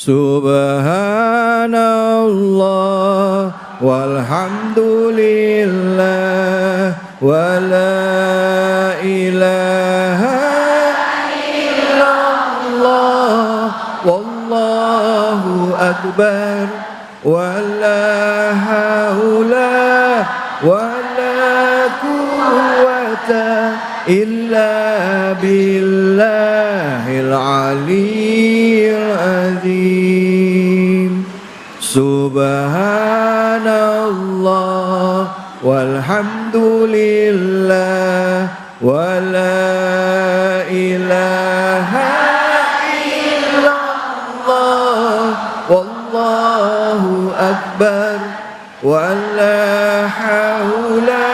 Subhanallah walhamdulillah wa la ilaha illallah wallahu akbar wa la haula wa la quwwata illa billahil aliyyil azim. Subhanallah walhamdulillah wa la ilaha illallah wallahu akbar wa la haula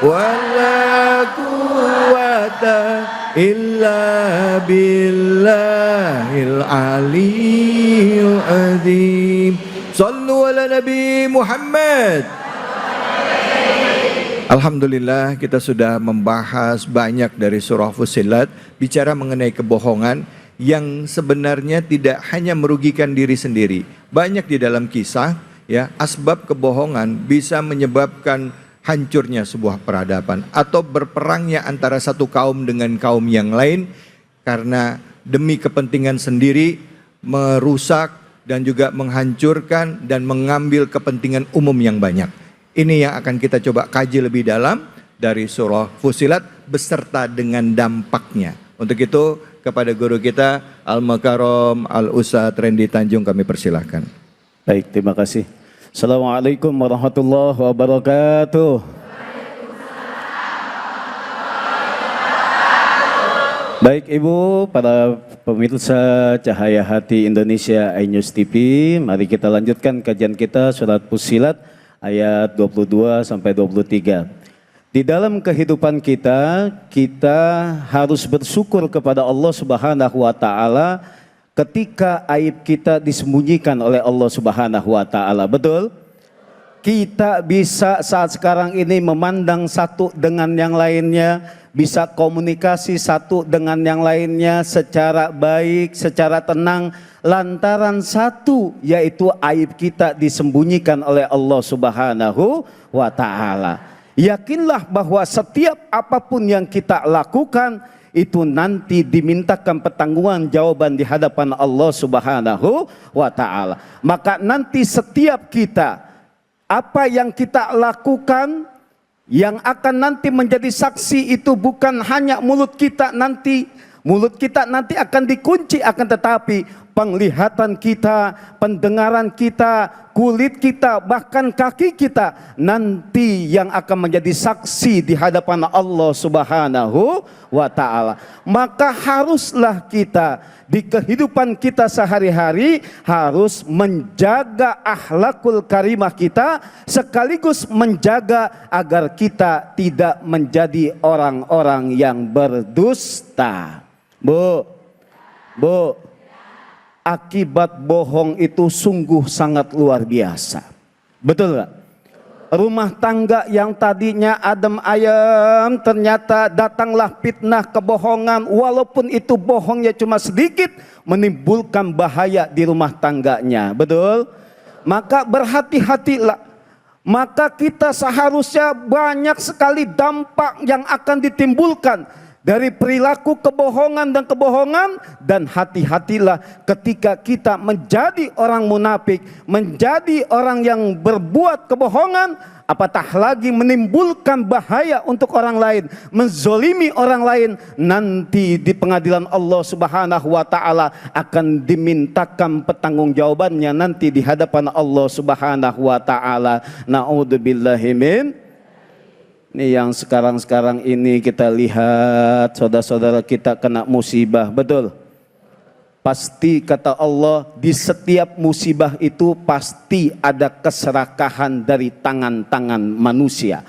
wa la quwwata illa billahil aliyyil azim. Sallu ala Nabi Muhammad. Alhamdulillah, kita sudah membahas banyak dari surah Fussilat, bicara mengenai kebohongan yang sebenarnya tidak hanya merugikan diri sendiri. Banyak di dalam kisah, ya, asbab kebohongan bisa menyebabkan hancurnya sebuah peradaban atau berperangnya antara satu kaum dengan kaum yang lain karena demi kepentingan sendiri merusak dan juga menghancurkan dan mengambil kepentingan umum yang banyak. Ini yang akan kita coba kaji lebih dalam dari surah Fussilat beserta dengan dampaknya. Untuk itu kepada guru kita Al-Makarom Al-Ustadz Randy Tanjung kami persilahkan. Baik, terima kasih. Assalamualaikum warahmatullahi wabarakatuh. Baik Ibu, para pemirsa Cahaya Hati Indonesia iNews TV, mari kita lanjutkan kajian kita surat Fussilat ayat 22 sampai 23. Di dalam kehidupan kita, kita harus bersyukur kepada Allah Subhanahu wa taala ketika aib kita disembunyikan oleh Allah Subhanahu wa taala. Betul? Kita bisa saat sekarang ini memandang satu dengan yang lainnya, bisa komunikasi satu dengan yang lainnya secara baik, secara tenang, lantaran satu, yaitu aib kita disembunyikan oleh Allah Subhanahu wa taala. Yakinlah bahwa setiap apapun yang kita lakukan itu nanti dimintakan pertanggungjawaban di hadapan Allah Subhanahu wa taala. Maka nanti setiap kita, apa yang kita lakukan, yang akan nanti menjadi saksi itu bukan hanya mulut kita nanti. Mulut kita nanti akan dikunci, akan tetapi penglihatan kita, pendengaran kita, kulit kita, bahkan kaki kita nanti yang akan menjadi saksi di hadapan Allah Subhanahu wa taala. Maka haruslah kita di kehidupan kita sehari-hari harus menjaga akhlakul karimah kita, sekaligus menjaga agar kita tidak menjadi orang-orang yang berdusta. Bu, akibat bohong itu sungguh sangat luar biasa. Betul gak? Rumah tangga yang tadinya adem ayem, ternyata datanglah fitnah kebohongan, walaupun itu bohongnya cuma sedikit, menimbulkan bahaya di rumah tangganya. Betul? Maka berhati-hatilah. Maka kita seharusnya banyak sekali dampak yang akan ditimbulkan dari perilaku kebohongan, dan hati-hatilah ketika kita menjadi orang munafik, menjadi orang yang berbuat kebohongan, apatah lagi menimbulkan bahaya untuk orang lain, menzolimi orang lain, nanti di pengadilan Allah Subhanahu wa taala akan dimintakan pertanggungjawabannya nanti di hadapan Allah Subhanahu wa taala. Na'udzubillahi min. Ini yang sekarang ini kita lihat saudara-saudara kita kena musibah, betul? Pasti kata Allah di setiap musibah itu pasti ada keserakahan dari tangan-tangan manusia.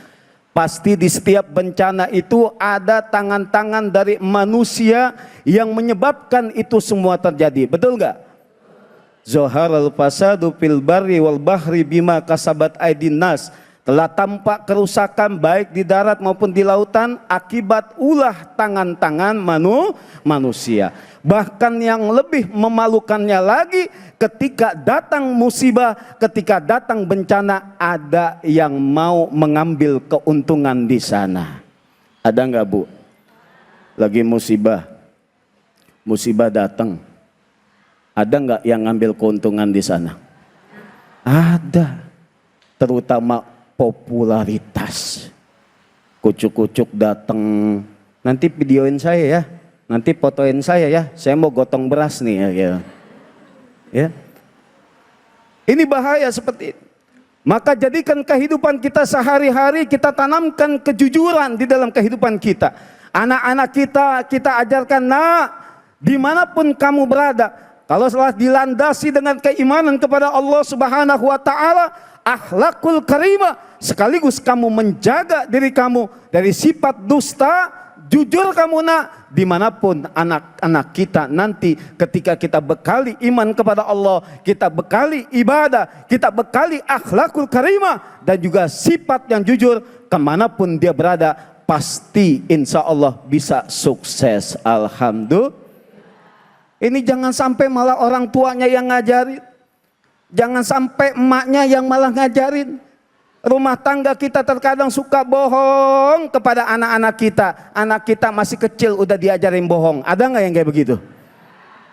Pasti di setiap bencana itu ada tangan-tangan dari manusia yang menyebabkan itu semua terjadi, betul nggak? Zoharal fasadu fil barri wal bahri bima kasabat aydin nas. telah tampak kerusakan baik di darat maupun di lautan akibat ulah tangan-tangan manusia. Bahkan yang lebih memalukannya lagi, ketika datang musibah, ketika datang bencana, ada yang mau mengambil keuntungan di sana. Ada nggak, Bu? Lagi musibah datang, ada nggak yang ngambil keuntungan di sana? Ada, terutama popularitas. Kucuk-kucuk datang, nanti videoin saya ya, nanti fotoin saya mau gotong beras nih ya. Ya. Ini bahaya seperti itu. Maka jadikan kehidupan kita sehari-hari, kita tanamkan kejujuran di dalam kehidupan kita. Anak-anak kita ajarkan, nak, dimanapun kamu berada, kalau telah dilandasi dengan keimanan kepada Allah Subhanahu wa Ta'ala, akhlakul karimah, sekaligus kamu menjaga diri kamu dari sifat dusta, jujur kamu, nak, dimanapun anak-anak kita nanti ketika kita bekali iman kepada Allah, kita bekali ibadah, kita bekali akhlakul karimah dan juga sifat yang jujur, kemanapun dia berada pasti insya Allah bisa sukses. Alhamdulillah. Ini jangan sampai malah orang tuanya yang ngajarin, jangan sampai emaknya yang malah ngajarin. Rumah tangga kita terkadang suka bohong kepada anak-anak kita. Anak kita masih kecil udah diajarin bohong. Ada nggak yang kayak begitu?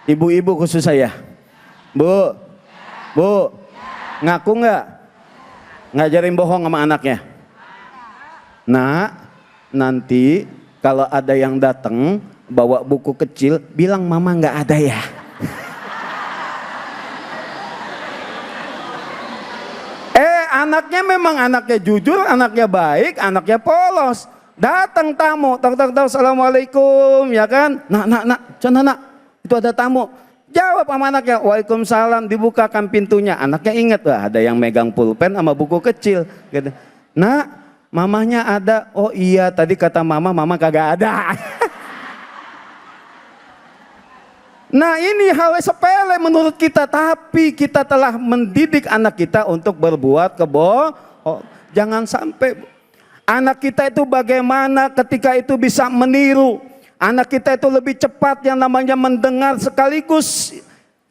Ibu-ibu khusus saya. Bu, ngaku nggak ngajarin bohong sama anaknya? Nah, nanti kalau ada yang datang bawa buku kecil, bilang mama nggak ada ya. Anaknya memang anaknya jujur, anaknya baik, anaknya polos. Datang tamu, assalamualaikum, ya kan? Nak, itu ada tamu. Jawab sama anaknya, waalaikumsalam, dibukakan pintunya. Anaknya ingat, wah ada yang megang pulpen sama buku kecil. Gitu. Nak, mamanya ada. Oh iya, tadi kata mama kagak ada. Nah, ini hal sepele menurut kita, tapi kita telah mendidik anak kita untuk berbuat kebohongan. Jangan sampai anak kita itu bagaimana ketika itu bisa meniru. Anak kita itu lebih cepat yang namanya mendengar, sekaligus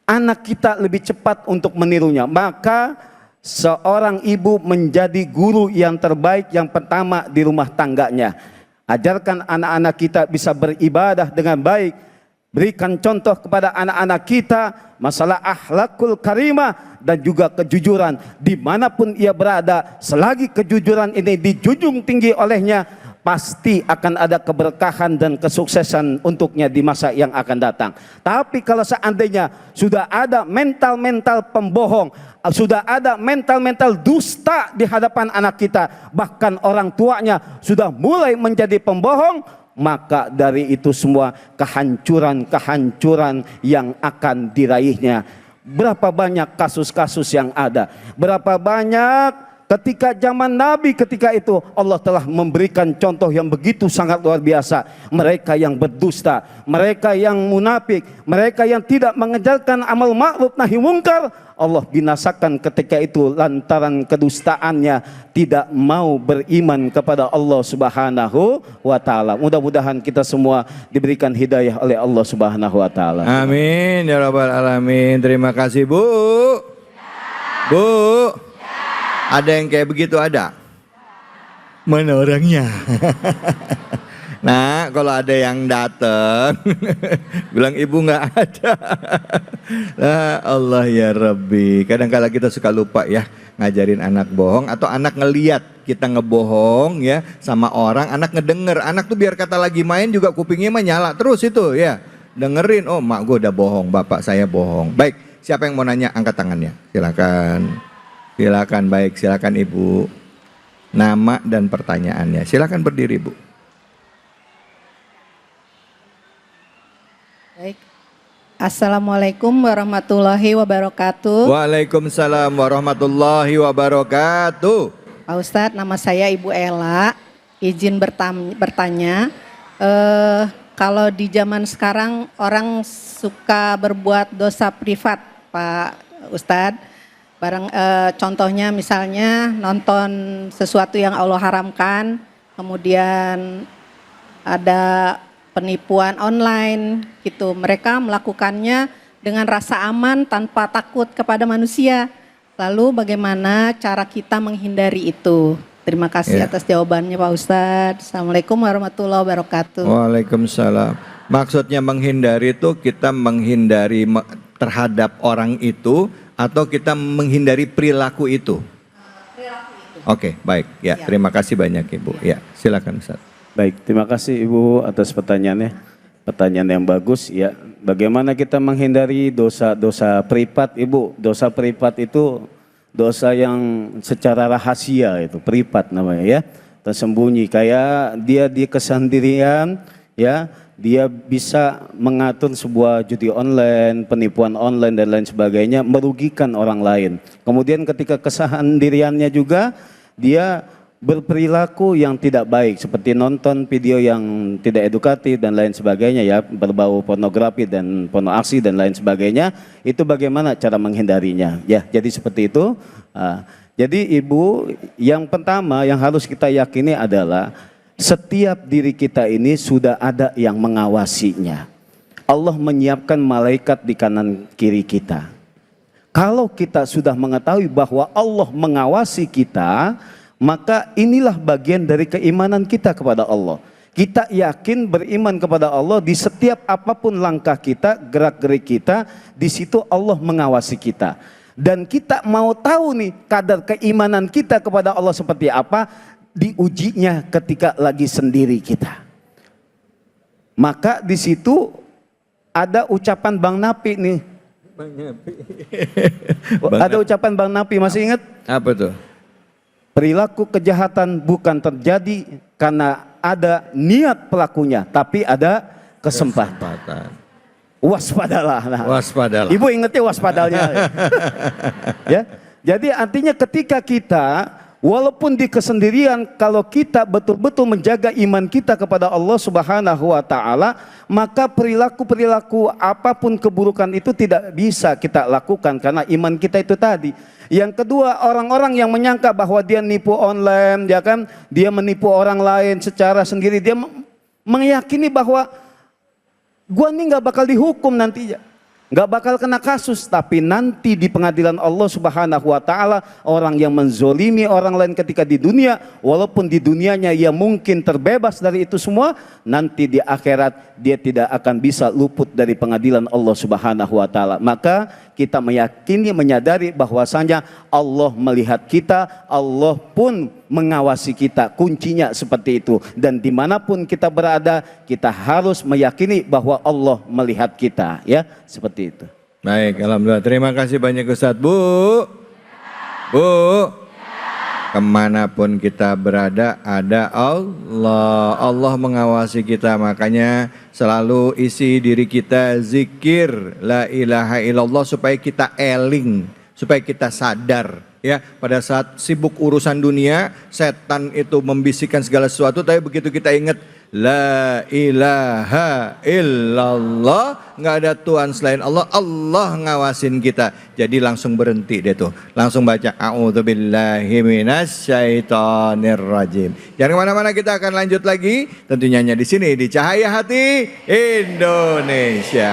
anak kita lebih cepat untuk menirunya. Maka seorang ibu menjadi guru yang terbaik yang pertama di rumah tangganya. Ajarkan anak-anak kita bisa beribadah dengan baik. Berikan contoh kepada anak-anak kita masalah akhlakul karimah dan juga kejujuran. Dimanapun ia berada, selagi kejujuran ini dijunjung tinggi olehnya, pasti akan ada keberkahan dan kesuksesan untuknya di masa yang akan datang. Tapi kalau seandainya sudah ada mental-mental pembohong, sudah ada mental-mental dusta di hadapan anak kita, bahkan orang tuanya sudah mulai menjadi pembohong, maka dari itu semua kehancuran-kehancuran yang akan diraihnya. Berapa banyak kasus-kasus yang ada, berapa banyak ketika zaman Nabi, ketika itu Allah telah memberikan contoh yang begitu sangat luar biasa. Mereka yang berdusta, mereka yang munafik, mereka yang tidak mengejarkan amal ma'ruf nahi mungkar, Allah binasakan ketika itu lantaran kedustaannya, tidak mau beriman kepada Allah Subhanahu wa Ta'ala. Mudah-mudahan kita semua diberikan hidayah oleh Allah Subhanahu wa Ta'ala. Amin ya rabbal alamin. Terima kasih, Bu. Bu, ada yang kayak begitu, ada? Mana orangnya? Nah, kalau ada yang datang bilang ibu nggak ada. Allah ya Rabbi. Kadang-kala kita suka lupa ya ngajarin anak bohong, atau anak ngeliat kita ngebohong ya sama orang, anak ngedenger. Anak tuh biar kata lagi main juga kupingnya mah nyala terus itu ya. Dengerin, oh mak gue udah bohong, bapak saya bohong. Baik, siapa yang mau nanya angkat tangannya. Silakan. Silakan, baik, silakan Ibu. Nama dan pertanyaannya. Silakan berdiri, Bu. Baik. Assalamualaikum warahmatullahi wabarakatuh. Waalaikumsalam warahmatullahi wabarakatuh. Pak Ustadz, nama saya Ibu Ella. Izin bertanya, kalau di zaman sekarang orang suka berbuat dosa privat, Pak Ustadz. Contohnya misalnya nonton sesuatu yang Allah haramkan, kemudian ada penipuan online gitu. Mereka melakukannya dengan rasa aman tanpa takut kepada manusia. Lalu bagaimana cara kita menghindari itu? Terima kasih atas jawabannya Pak Ustadz. Assalamualaikum warahmatullahi wabarakatuh. Waalaikumsalam. Maksudnya menghindari itu kita menghindari terhadap orang itu atau kita menghindari perilaku itu? Perilaku itu. Oke, baik. Ya, terima kasih banyak Ibu. Ya, silakan Ustaz. Baik, terima kasih Ibu atas pertanyaannya. Pertanyaan yang bagus ya. Bagaimana kita menghindari dosa-dosa privat Ibu? Dosa privat itu dosa yang secara rahasia itu, privat namanya ya. Tersembunyi, kayak dia di kesendirian ya. Dia bisa mengatur sebuah judi online, penipuan online dan lain sebagainya, merugikan orang lain. Kemudian ketika kesendiriannya juga dia berperilaku yang tidak baik, seperti nonton video yang tidak edukatif dan lain sebagainya ya, berbau pornografi dan porno aksi dan lain sebagainya. Itu bagaimana cara menghindarinya ya. Jadi seperti itu. Jadi Ibu, yang pertama yang harus kita yakini adalah setiap diri kita ini sudah ada yang mengawasinya. Allah menyiapkan malaikat di kanan kiri kita. Kalau kita sudah mengetahui bahwa Allah mengawasi kita, maka inilah bagian dari keimanan kita kepada Allah. Kita yakin beriman kepada Allah, di setiap apapun langkah kita, gerak-gerik kita, di situ Allah mengawasi kita. Dan kita mau tahu nih kadar keimanan kita kepada Allah seperti apa, diujinya ketika lagi sendiri kita. Maka di situ ada ucapan Bang Napi nih. Bang Napi. Ada ucapan Bang Napi, masih ingat? Apa tuh? Perilaku kejahatan bukan terjadi karena ada niat pelakunya, tapi ada kesempatan. Waspadalah. Nah, waspadalah. Ibu ingetnya waspadalnya. Ya. Jadi artinya ketika kita walaupun di kesendirian, kalau kita betul-betul menjaga iman kita kepada Allah Subhanahu wa taala, maka perilaku-perilaku apapun keburukan itu tidak bisa kita lakukan karena iman kita itu tadi. Yang kedua, orang-orang yang menyangka bahwa dia nipu online, ya kan, dia menipu orang lain secara sendiri, dia meyakini bahwa gua nih nggak bakal dihukum nantinya, nggak bakal kena kasus, tapi nanti di pengadilan Allah Subhanahu wa taala, orang yang menzolimi orang lain ketika di dunia, walaupun di dunianya ia mungkin terbebas dari itu semua, nanti di akhirat dia tidak akan bisa luput dari pengadilan Allah Subhanahu wa taala. Maka kita meyakini, menyadari bahwasanya Allah melihat kita, Allah pun mengawasi kita, kuncinya seperti itu. Dan dimanapun kita berada, kita harus meyakini bahwa Allah melihat kita, ya, seperti itu. Baik, alhamdulillah. Terima kasih banyak Ustadz. Bu, kemanapun kita berada ada Allah. Allah mengawasi kita, makanya selalu isi diri kita zikir la ilaha illallah supaya kita eling, supaya kita sadar. Ya, pada saat sibuk urusan dunia, setan itu membisikkan segala sesuatu, tapi begitu kita ingat la ilaha illallah, nggak ada Tuhan selain Allah, Allah ngawasin kita. Jadi langsung berhenti deh tuh, langsung baca a'udzubillahi minasyaitonirrajim. Jangan kemana-mana, kita akan lanjut lagi tentunya hanya di sini di Cahaya Hati Indonesia.